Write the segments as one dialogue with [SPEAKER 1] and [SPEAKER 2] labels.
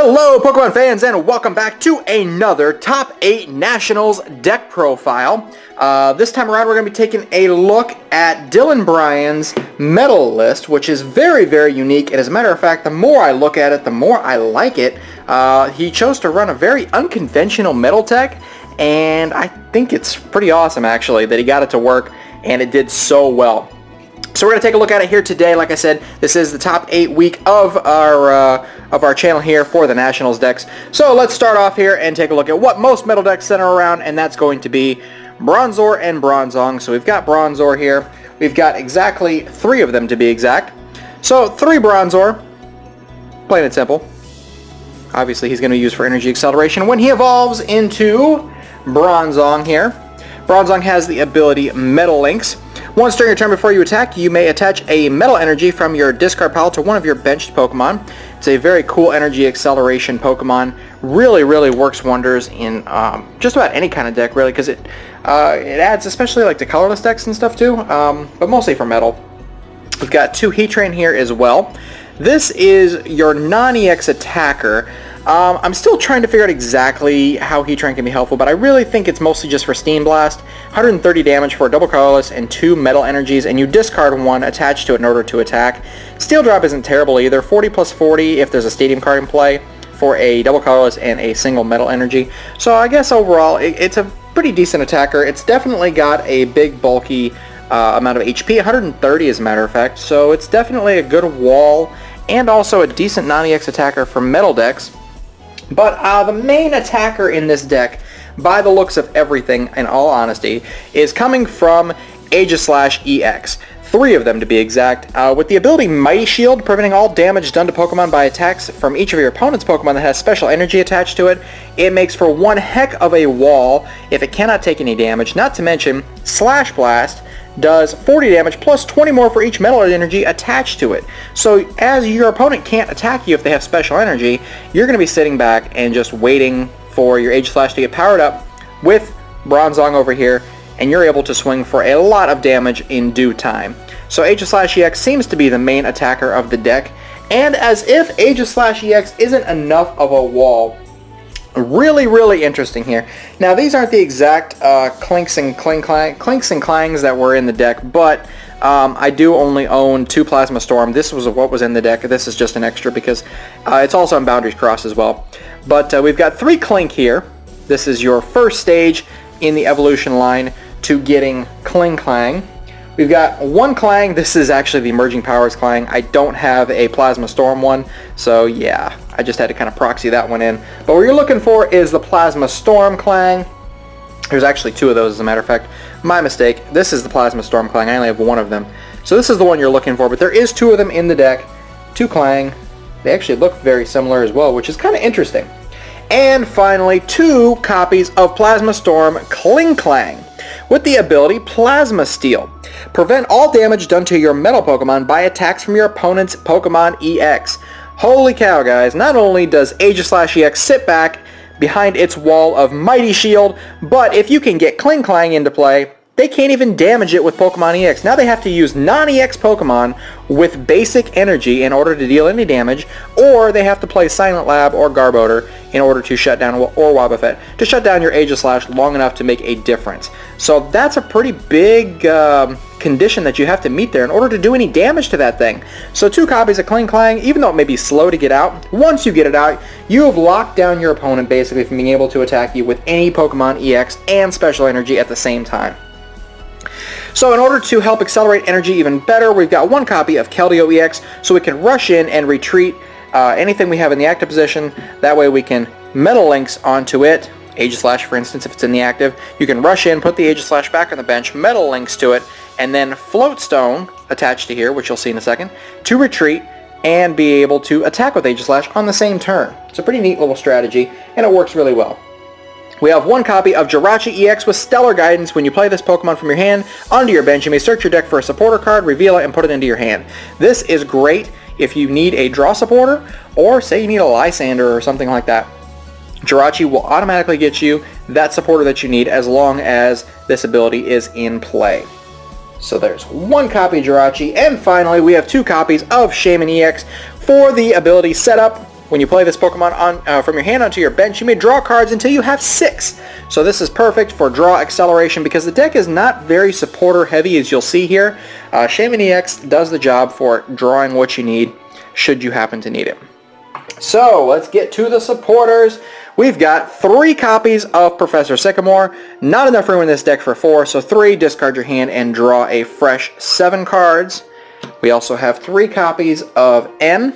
[SPEAKER 1] Hello Pokemon fans and welcome back to another Top 8 Nationals deck profile. This time around we're going to be taking a look at Dylan Bryan's medal list, which is very, very unique. And as a matter of fact, the more I look at it, the more I like it. He chose to run a very unconventional medal deck, and I think it's pretty awesome actually that he got it to work and it did so well. So we're going to take a look at it here today. Like I said, this is the top 8 week of our channel here for the Nationals decks. So let's start off here and take a look at what most medal decks center around, and that's going to be Bronzor and Bronzong. So we've got Bronzor here. We've got exactly 3 of them to be exact. So 3 Bronzor, plain and simple. Obviously he's going to use for energy acceleration when he evolves into Bronzong here. Bronzong has the ability Metal Links. Once during your turn before you attack, you may attach a Metal Energy from your discard pile to one of your benched Pokemon. It's a very cool energy acceleration Pokemon. Really, really works wonders in just about any kind of deck, really, because it adds especially like to colorless decks and stuff too, but mostly for Metal. We've got 2 Heatran here as well. This is your non-EX attacker. I'm still trying to figure out exactly how Heatran can be helpful, but I really think it's mostly just for Steam Blast. 130 damage for a double colorless and 2 metal energies, and you discard 1 attached to it in order to attack. Steel Drop isn't terrible either. 40 plus 40 if there's a Stadium card in play for a double colorless and a single metal energy. So I guess overall it's a pretty decent attacker. It's definitely got a big bulky amount of HP, 130 as a matter of fact, so it's definitely a good wall and also a decent non-EX attacker for metal decks. But the main attacker in this deck, by the looks of everything, in all honesty, is coming from Aegislash EX. 3 of them to be exact, with the ability Mighty Shield, preventing all damage done to Pokemon by attacks from each of your opponent's Pokemon that has special energy attached to it. It makes for one heck of a wall if it cannot take any damage, not to mention Slash Blast does 40 damage plus 20 more for each metal energy attached to it. So as your opponent can't attack you if they have special energy, you're going to be sitting back and just waiting for your Aegislash to get powered up with Bronzong over here, and you're able to swing for a lot of damage in due time. So Aegislash EX seems to be the main attacker of the deck, and as if Aegislash EX isn't enough of a wall, really, really interesting here. Now these aren't the exact Klinks and Klangs that were in the deck, but I do only own 2 Plasma Storm. This was what was in the deck. This is just an extra because it's also on Boundaries Cross as well. But we've got 3 Klink here. This is your first stage in the evolution line to getting Klinklang. We've got 1 Klang. This is actually the Emerging Powers Klang. I don't have a Plasma Storm one, so yeah, I just had to kind of proxy that one in. But what you're looking for is the Plasma Storm Klang. There's actually 2 of those as a matter of fact. My mistake. This is the Plasma Storm Klang. I only have 1 of them. So this is the one you're looking for, but there is 2 of them in the deck. 2 Klang. They actually look very similar as well, which is kind of interesting. And finally, 2 copies of Plasma Storm Klinklang with the ability Plasma Steel. Prevent all damage done to your metal Pokemon by attacks from your opponent's Pokemon EX. Holy cow, guys. Not only does Aegislash EX sit back behind its wall of Mighty Shield, but if you can get Klinklang into play, they can't even damage it with Pokemon EX. Now they have to use non-EX Pokemon with basic energy in order to deal any damage, or they have to play Silent Lab or Garbodor in order to shut down, or Wobbuffet, to shut down your Aegislash long enough to make a difference. So that's a pretty big condition that you have to meet there in order to do any damage to that thing. So 2 copies of Klinklang, even though it may be slow to get out, once you get it out, you have locked down your opponent basically from being able to attack you with any Pokemon EX and Special Energy at the same time. So in order to help accelerate energy even better, we've got 1 copy of Keldeo EX, so we can rush in and retreat anything we have in the active position. That way we can Metal Links onto it. Aegislash, for instance, if it's in the active. You can rush in, put the Aegislash back on the bench, Metal Links to it, and then Float Stone attached to here, which you'll see in a second, to retreat and be able to attack with Aegislash on the same turn. It's a pretty neat little strategy, and it works really well. We have 1 copy of Jirachi EX with Stellar Guidance. When you play this Pokemon from your hand onto your bench, you may search your deck for a supporter card, reveal it, and put it into your hand. This is great if you need a draw supporter, or say you need a Lysander or something like that. Jirachi will automatically get you that supporter that you need as long as this ability is in play. So there's 1 copy of Jirachi, and finally we have 2 copies of Shaman EX for the ability Setup. when you play this Pokemon on from your hand onto your bench, you may draw cards until you have 6. So this is perfect for draw acceleration because the deck is not very supporter heavy, as you'll see here. Shaymin EX does the job for drawing what you need should you happen to need it. So let's get to the supporters. We've got 3 copies of Professor Sycamore. Not enough room in this deck for 4, so 3, discard your hand and draw a fresh 7 cards. We also have 3 copies of N,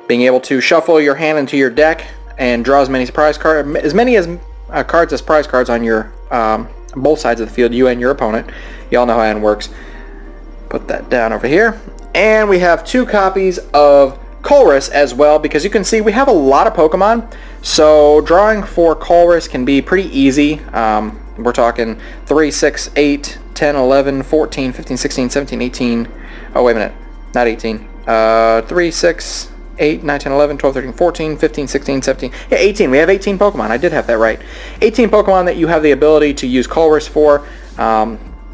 [SPEAKER 1] being able to shuffle your hand into your deck and draw as many surprise cards, cards as prize cards on your both sides of the field, you and your opponent. Y'all know how N works. Put that down over here. And we have 2 copies of Colress as well, because you can see we have a lot of Pokemon, so drawing for Colress can be pretty easy. We're talking 3, 6, 8, 10, 11, 14, 15, 16, 17, 18, oh wait a minute, not 18, 3, 6, 8, 9, 10, 11, 12, 13, 14, 15, 16, 17, yeah, 18. We have 18 Pokemon. I did have that right. 18 Pokemon that you have the ability to use Colress for.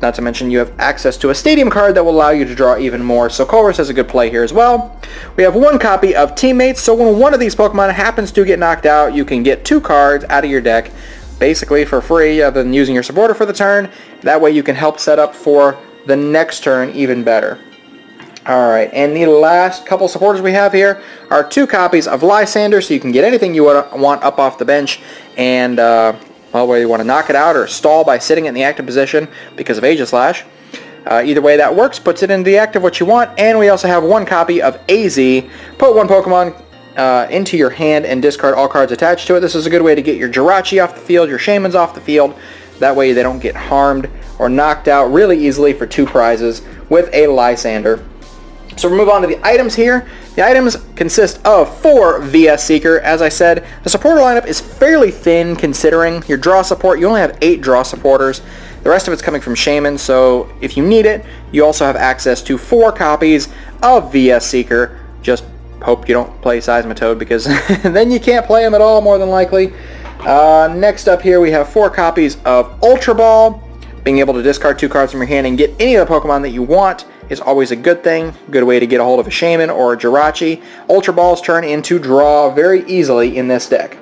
[SPEAKER 1] Not to mention you have access to a stadium card that will allow you to draw even more, so Colress is a good play here as well. We have 1 copy of Teammates, so when one of these Pokemon happens to get knocked out, you can get 2 cards out of your deck, basically for free, other than using your supporter for the turn. That way you can help set up for the next turn even better. Alright, and the last couple supporters we have here are 2 copies of Lysander, so you can get anything you want up off the bench, and well, whether you want to knock it out or stall by sitting in the active position because of Aegislash. Either way that works, puts it in the active what you want. And we also have 1 copy of AZ. Put 1 Pokemon into your hand and discard all cards attached to it. This is a good way to get your Jirachi off the field, your Shaymins off the field. That way they don't get harmed or knocked out really easily for 2 prizes with a Lysander. So we'll move on to the items here. The items consist of 4 VS Seeker. As I said, the supporter lineup is fairly thin considering your draw support. You only have 8 draw supporters. The rest of it's coming from Shaymin, so if you need it, you also have access to 4 copies of VS Seeker. Just hope you don't play Seismitoad, because then you can't play him at all, more than likely. Next up here we have 4 copies of Ultra Ball. Being able to discard 2 cards from your hand and get any of the Pokemon that you want is always a good thing. Good way to get a hold of a Shaymin or a Jirachi. Ultra Balls turn into draw very easily in this deck.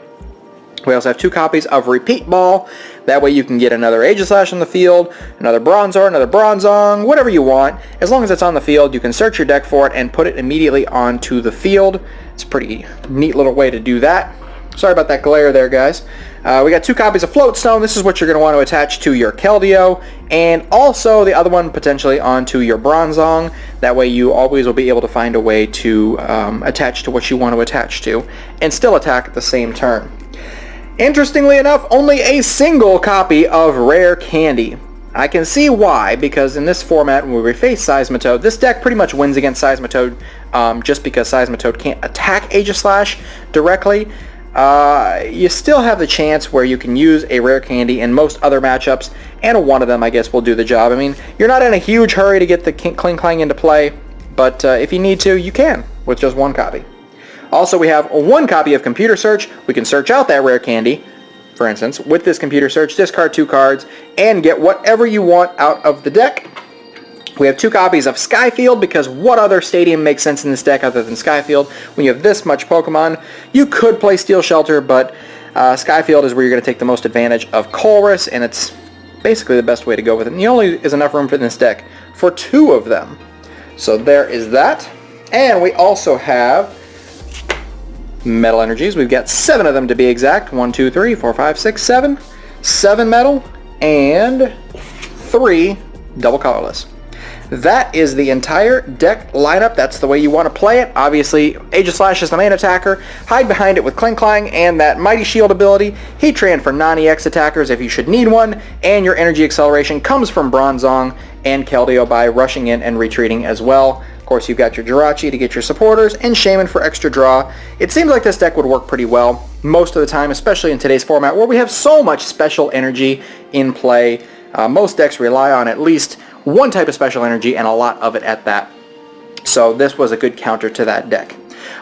[SPEAKER 1] We also have 2 copies of Repeat Ball. That way you can get another Aegislash on the field, another Bronzor, another Bronzong, whatever you want. As long as it's on the field, you can search your deck for it and put it immediately onto the field. It's a pretty neat little way to do that. Sorry about that glare there, guys. We got 2 copies of Floatstone. This is what you're going to want to attach to your Keldeo, and also the other one potentially onto your Bronzong. That way you always will be able to find a way to attach to what you want to attach to and still attack at the same turn. Interestingly enough, only a single copy of Rare Candy. I can see why, because in this format, when we face Seismitoad, this deck pretty much wins against Seismitoad just because Seismitoad can't attack Aegislash directly. You still have the chance where you can use a Rare Candy in most other matchups, and one of them I guess will do the job. I mean, you're not in a huge hurry to get the Klinklang into play, but if you need to, you can with just 1 copy. Also, we have 1 copy of Computer Search. We can search out that Rare Candy, for instance. With this Computer Search, discard 2 cards and get whatever you want out of the deck. We have 2 copies of Skyfield, because what other stadium makes sense in this deck other than Skyfield? When you have this much Pokemon, you could play Steel Shelter, but Skyfield is where you're going to take the most advantage of Colress, and it's basically the best way to go with it. And the only is enough room for this deck for 2 of them. So there is that. And we also have Metal Energies. We've got 7 of them to be exact. 1, 2, 3, 4, 5, 6, 7. 7 metal and 3 double colorless. That is the entire deck lineup. That's the way you want to play it. Obviously, Aegislash is the main attacker. Hide behind it with Klinklang and that Mighty Shield ability. Heatran for non-EX attackers if you should need one. And your energy acceleration comes from Bronzong and Keldeo by rushing in and retreating as well. Of course, you've got your Jirachi to get your supporters and Shaymin for extra draw. It seems like this deck would work pretty well most of the time, especially in today's format where we have so much special energy in play. Most decks rely on at least 1 type of special energy, and a lot of it at that. So this was a good counter to that deck.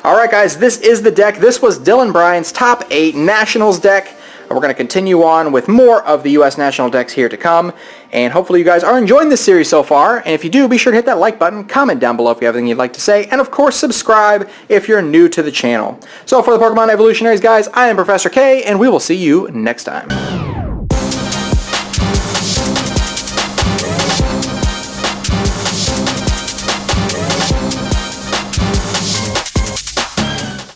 [SPEAKER 1] Alright guys, this is the deck. This was Dylan Bryan's top 8 Nationals deck. We're going to continue on with more of the U.S. national decks here to come, and hopefully you guys are enjoying this series so far. And if you do, be sure to hit that like button, comment down below if you have anything you'd like to say, and of course subscribe if you're new to the channel. So for the Pokemon Evolutionaries, guys, I am Professor K, and we will see you next time.